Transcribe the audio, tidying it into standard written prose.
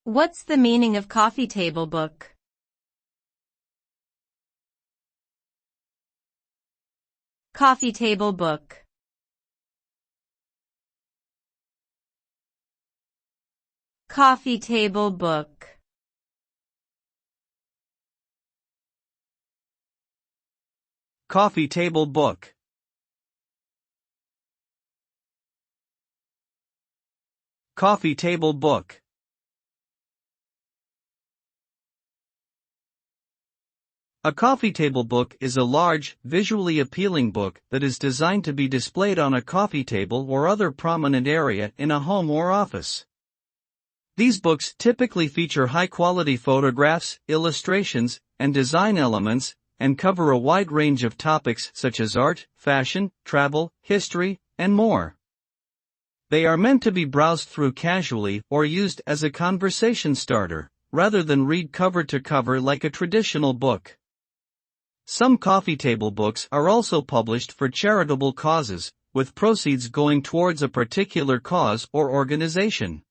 What's the meaning of coffee table book? Coffee table book. Coffee table book. Coffee table book. Coffee table book. A coffee table book is a large, visually appealing book that is designed to be displayed on a coffee table or other prominent area in a home or office. These books typically feature high-quality photographs, illustrations, and design elements, and cover a wide range of topics such as art, fashion, travel, history, and more. They are meant to be browsed through casually or used as a conversation starter, rather than read cover to cover like a traditional book. Some coffee table books are also published for charitable causes, with proceeds going towards a particular cause or organization.